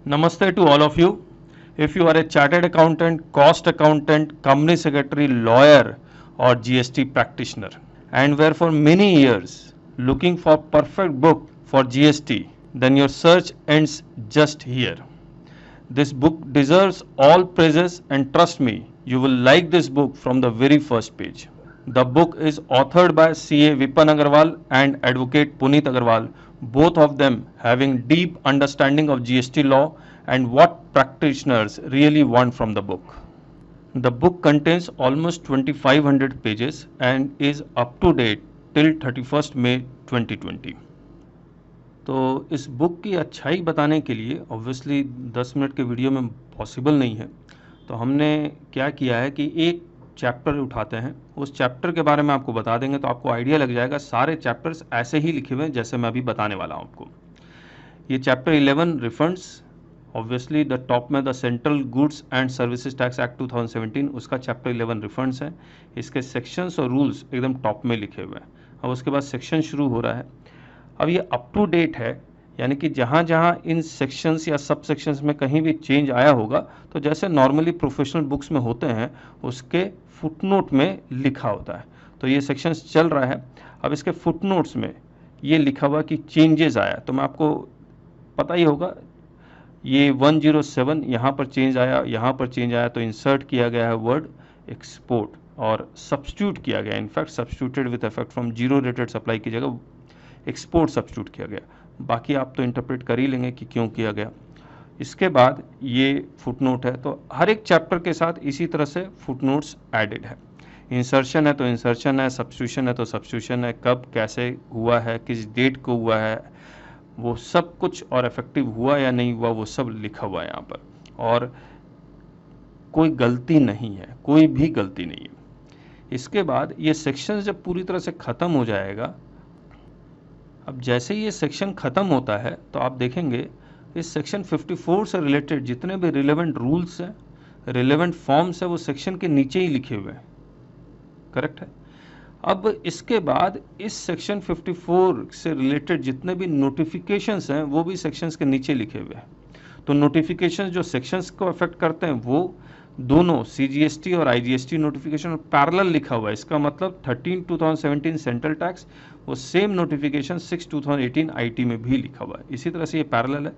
Namaste to all of you. If you are a chartered accountant, cost accountant, company secretary, lawyer, or GST practitioner, and were for many years looking for perfect book for GST, then your search ends just here. This book deserves all praises, and trust me, you will like this book from the very first page. The book is authored by CA Vipan Agarwal and Advocate Puneet Agarwal, both of them having deep understanding of GST law and what practitioners really want from the book. The book contains almost 2500 pages and is up to date till 31st May 2020. तो इस book की अच्छाई बताने के लिए obviously 10 minute के video में possible नहीं है, तो हमने क्या किया है कि एक चैप्टर उठाते हैं, उस चैप्टर के बारे में आपको बता देंगे तो आपको आइडिया लग जाएगा। सारे चैप्टर्स ऐसे ही लिखे हुए हैं जैसे मैं अभी बताने वाला हूँ आपको। ये chapter 11 refunds, obviously the top में the central goods and services tax act 2017, उसका चैप्टर 11 रिफंड्स है। इसके सेक्शंस और रूल्स एकदम टॉप में लिखे हुए हैं। अब उसके बाद सेक्शन शुरू हो रहा है। अब ये अप टू डेट है, यानी कि जहाँ जहाँ इन सेक्शंस या सब सेक्शंस में कहीं भी चेंज आया होगा तो जैसे नॉर्मली प्रोफेशनल बुक्स में होते हैं उसके फुटनोट में लिखा होता है। तो ये सेक्शंस चल रहा है। अब इसके फुटनोट्स में ये लिखा हुआ कि चेंजेस आया, तो मैं आपको पता ही होगा ये 107 यहाँ पर चेंज आया, यहाँ पर चेंज आया, तो इंसर्ट किया गया है वर्ड एक्सपोर्ट और सब्स्टिट्यूट किया गया, in fact substituted with effect from zero rated supply की जगह एक्सपोर्ट सब्स्टिट्यूट किया गया। बाकी आप तो इंटरप्रेट कर ही लेंगे कि क्यों किया गया। इसके बाद ये फुटनोट है, तो हर एक चैप्टर के साथ इसी तरह से फुटनोट्स एडेड है। इंसर्शन है तो इंसर्शन है, सब्स्टिट्यूशन है तो सब्स्टिट्यूशन है, कब कैसे हुआ है, किस डेट को हुआ है, वो सब कुछ, और इफेक्टिव हुआ या नहीं हुआ वो सब लिखा हुआ है यहाँ पर। और कोई गलती नहीं है, कोई भी गलती नहीं है। इसके बाद ये सेक्शन जब पूरी तरह से ख़त्म हो जाएगा, अब जैसे ये सेक्शन ख़त्म होता है तो आप देखेंगे इस सेक्शन 54 से रिलेटेड जितने भी रिलेवेंट रूल्स हैं, रिलेवेंट फॉर्म्स है, वो सेक्शन के नीचे ही लिखे हुए हैं। करेक्ट है। अब इसके बाद इस सेक्शन 54 से रिलेटेड जितने भी नोटिफिकेशंस हैं वो भी सेक्शंस के नीचे लिखे हुए हैं। तो नोटिफिकेशंस जो सेक्शंस को अफेक्ट करते हैं वो दोनों CGST और IGST नोटिफिकेशन पैरेलल लिखा हुआ है। इसका मतलब 13 2017 सेंट्रल टैक्स, वो सेम नोटिफिकेशन 6 2018 IT में भी लिखा हुआ है। इसी तरह से ये पैरेलल है।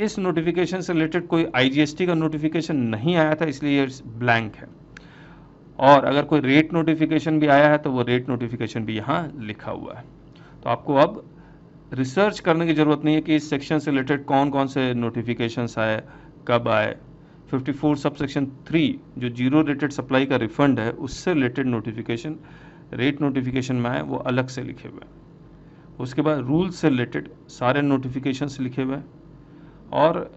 इस नोटिफिकेशन से रिलेटेड कोई IGST का नोटिफिकेशन नहीं आया था, इसलिए ये ब्लैंक है। और अगर कोई रेट नोटिफिकेशन भी आया है तो वो रेट नोटिफिकेशन भी यहाँ लिखा हुआ है। तो आपको अब रिसर्च करने की ज़रूरत नहीं है कि इस सेक्शन से रिलेटेड कौन कौन से नोटिफिकेशंस आए, कब आए। 54 सब सेक्शन 3 जो जीरो रेटेड सप्लाई का रिफंड है उससे रिलेटेड नोटिफिकेशन रेट नोटिफिकेशन में आए वो अलग से लिखे हुए हैं। उसके बाद रूल से रिलेटेड सारे नोटिफिकेशंस लिखे हुए हैं और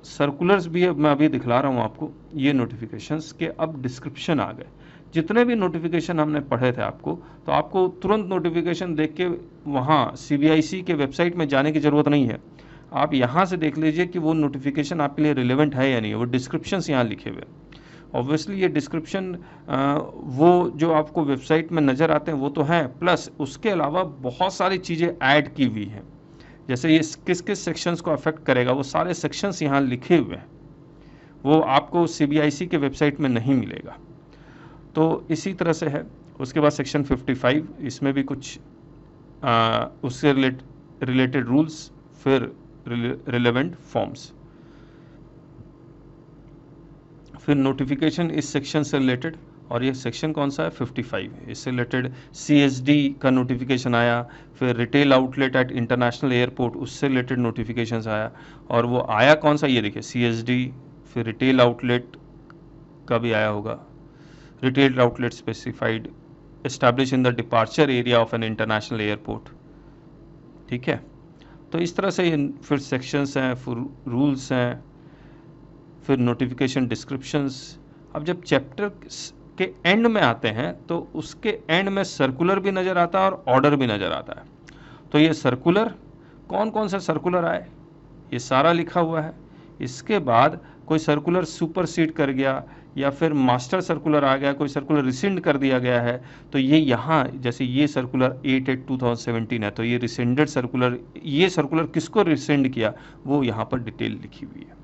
सर्कुलर्स भी मैं अभी दिखला रहा हूँ आपको। ये नोटिफिकेशंस के अब डिस्क्रिप्शन आ गए। जितने भी नोटिफिकेशन हमने पढ़े थे आपको, तो आपको तुरंत नोटिफिकेशन देख के वहाँ CBIC के वेबसाइट में जाने की ज़रूरत नहीं है। आप यहाँ से देख लीजिए कि वो नोटिफिकेशन आपके लिए रिलेवेंट है या नहीं। वो डिस्क्रिप्शंस यहाँ लिखे हुए। ऑब्वियसली ये डिस्क्रिप्शन वो जो आपको वेबसाइट में नज़र आते हैं वो तो हैं, प्लस उसके अलावा बहुत सारी चीज़ें ऐड की हुई हैं। जैसे ये किस किस सेक्शंस को अफेक्ट करेगा वो सारे सेक्शंस यहाँ लिखे हुए हैं। वो आपको CBIC के वेबसाइट में नहीं मिलेगा। तो इसी तरह से है। उसके बाद सेक्शन 55, इसमें भी कुछ उससे रिलेटेड रूल्स, फिर रिलेवेंट फॉर्म्स, फिर नोटिफिकेशन इस सेक्शन से रिलेटेड। और ये सेक्शन कौन सा है? 55। इससे रिलेटेड CSD का नोटिफिकेशन आया, फिर retail outlet at international airport उससे रिलेटेड नोटिफिकेशंस आया। और वो आया कौन सा, ये देखिए CSD, फिर रिटेल आउटलेट का भी आया होगा। Retail outlet specified establish in the departure area of an international airport. ठीक है। तो इस तरह से फिर सेक्शंस हैं, फिर रूल्स हैं, फिर नोटिफिकेशन डिस्क्रिप्शंस। अब जब चैप्टर के एंड में आते हैं तो उसके एंड में सर्कुलर भी नज़र आता है और ऑर्डर भी नज़र आता है। तो ये सर्कुलर, कौन कौन से सर्कुलर आए ये सारा लिखा हुआ है। इसके बाद कोई सर्कुलर सुपरसीड कर गया या फिर मास्टर सर्कुलर आ गया, कोई सर्कुलर रिसेंड कर दिया गया है, तो ये यहाँ जैसे ये सर्कुलर 8/2017 है, तो ये रिसेंडेड सर्कुलर, ये सर्कुलर किसको रिसेंड किया वो यहाँ पर डिटेल लिखी हुई है।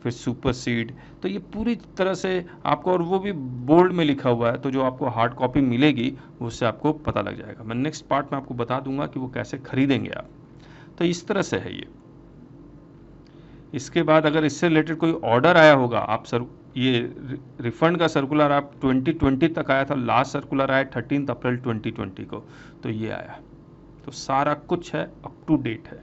फिर सुपरसीड, तो ये पूरी तरह से आपको, और वो भी बोल्ड में लिखा हुआ है, तो जो आपको हार्ड कॉपी मिलेगी उससे आपको पता लग जाएगा। मैं नेक्स्ट पार्ट में आपको बता दूंगा कि वो कैसे खरीदेंगे आप। तो इस तरह से है ये। इसके बाद अगर इससे रिलेटेड कोई ऑर्डर आया होगा, आप सर ये रिफंड का सर्कुलर आप 2020 तक आया था, लास्ट सर्कुलर आया 13 अप्रैल 2020 को, तो ये आया, तो सारा कुछ है, अप टू डेट है।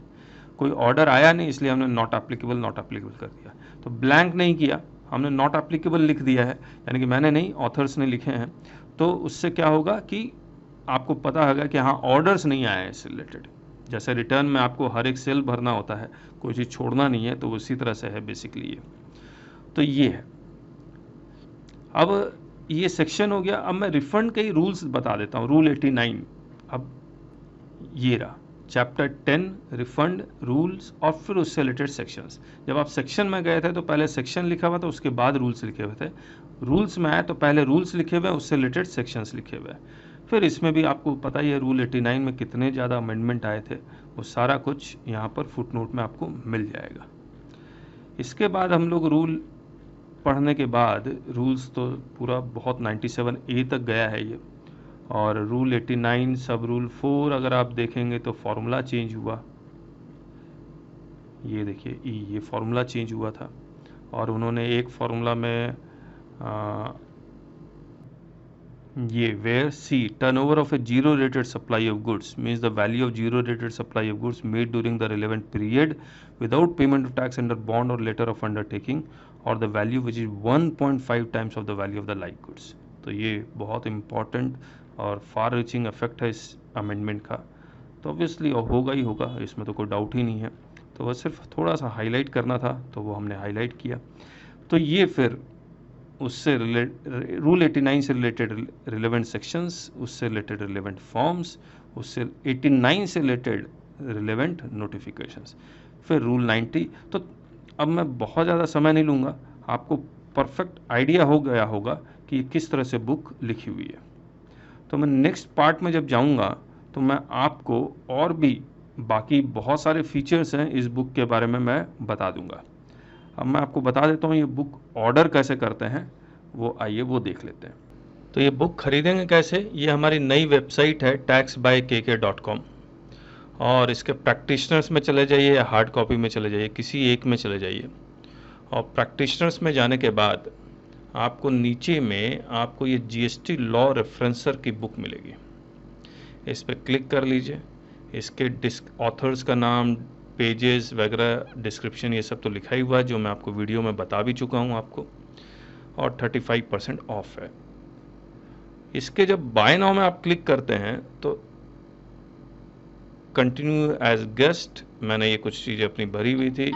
कोई ऑर्डर आया नहीं इसलिए हमने नॉट एप्लीकेबल कर दिया, तो ब्लैंक नहीं किया, हमने नॉट एप्लीकेबल लिख दिया है, यानी कि मैंने नहीं, ऑथर्स ने लिखे हैं। तो उससे क्या होगा कि आपको पता होगा कि हाँ ऑर्डर्स नहीं आए हैं इससे रिलेटेड। जैसे रिटर्न में आपको हर एक सेल भरना होता है, कोई चीज़ छोड़ना नहीं है, तो उसी तरह से है बेसिकली ये। तो ये है। अब ये सेक्शन हो गया। अब मैं रिफंड के ही रूल्स बता देता हूँ। रूल 89, अब ये रहा चैप्टर 10 रिफंड रूल्स, और फिर उससे रिलेटेड सेक्शंस। जब आप सेक्शन में गए थे तो पहले सेक्शन लिखा हुआ था, उसके बाद रूल्स लिखे हुए थे। रूल्स में आए तो पहले रूल्स लिखे हुए, उससे रिलेटेड सेक्शंस लिखे हुए। फिर इसमें भी आपको पता ही है रूल 89 में कितने ज़्यादा अमेंडमेंट आए थे, वो सारा कुछ यहाँ पर फुटनोट में आपको मिल जाएगा। इसके बाद हम लोग रूल पढ़ने के बाद, रूल्स तो पूरा बहुत 97A तक गया है ये, और रूल 89 सब रूल 4 अगर आप देखेंगे तो फॉर्मूला चेंज हुआ, ये देखिए ये फॉर्मूला चेंज हुआ था, और उन्होंने एक फॉर्मूला में ये where C turnover of a zero rated supply of goods means the value of zero rated supply of goods made during the relevant period without payment of tax under bond और letter of undertaking और the value which is 1.5 times of the value of the like goods. तो ये बहुत important और far reaching effect है इस amendment का, तो ऑब्वियसली होगा ही होगा, इसमें तो कोई डाउट ही नहीं है। तो वह सिर्फ थोड़ा सा हाईलाइट करना था, तो वो हमने हाईलाइट किया। तो ये फिर उससे रूल 89 से रिलेटेड रिलेवेंट सेक्शंस, उससे रिलेटेड रिलेवेंट फॉर्म्स, उससे 89 से रिलेटेड रिलेवेंट नोटिफिकेशंस, फिर रूल 90। तो अब मैं बहुत ज़्यादा समय नहीं लूँगा, आपको परफेक्ट आइडिया हो गया होगा कि ये किस तरह से बुक लिखी हुई है। तो मैं नेक्स्ट पार्ट में जब जाऊँगा तो मैं आपको और भी बाकी बहुत सारे फीचर्स हैं इस बुक के बारे में मैं बता दूँगा। अब मैं आपको बता देता हूँ ये बुक ऑर्डर कैसे करते हैं, वो आइए वो देख लेते हैं। तो ये बुक खरीदेंगे कैसे, ये हमारी नई वेबसाइट है taxbykk.com, और इसके प्रैक्टिशनर्स में चले जाइए या हार्ड कॉपी में चले जाइए, किसी एक में चले जाइए, और प्रैक्टिशनर्स में जाने के बाद आपको नीचे में आपको ये GST लॉ रेफरेंसर की बुक मिलेगी, इस पर क्लिक कर लीजिए। इसके ऑथर्स का नाम, पेजेस वगैरह, डिस्क्रिप्शन, ये सब तो लिखा ही हुआ है जो मैं आपको वीडियो में बता भी चुका हूँ आपको, और 35% ऑफ है। इसके जब बाय नाउ में आप क्लिक करते हैं तो कंटिन्यू एज गेस्ट, मैंने ये कुछ चीज़ें अपनी भरी हुई थी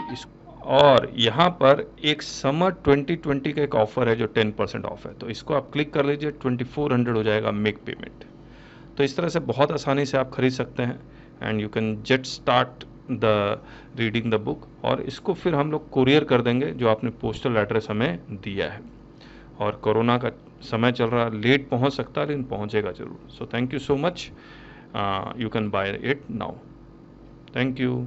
और यहाँ पर एक समर 2020 का एक ऑफ़र है जो 10% ऑफ है, तो इसको आप क्लिक कर लीजिए, 2400 हो जाएगा मेक पेमेंट। तो इस तरह से बहुत आसानी से आप खरीद सकते हैं, and you can just start the reading the book, और इसको फिर हम लोग कुरियर कर देंगे जो आपने पोस्टल एड्रेस हमें दिया है। और कोरोना का समय चल रहा, लेट पहुंच सकता है लेकिन पहुंचेगा ज़रूर। So thank you so much, you can buy it now. Thank you.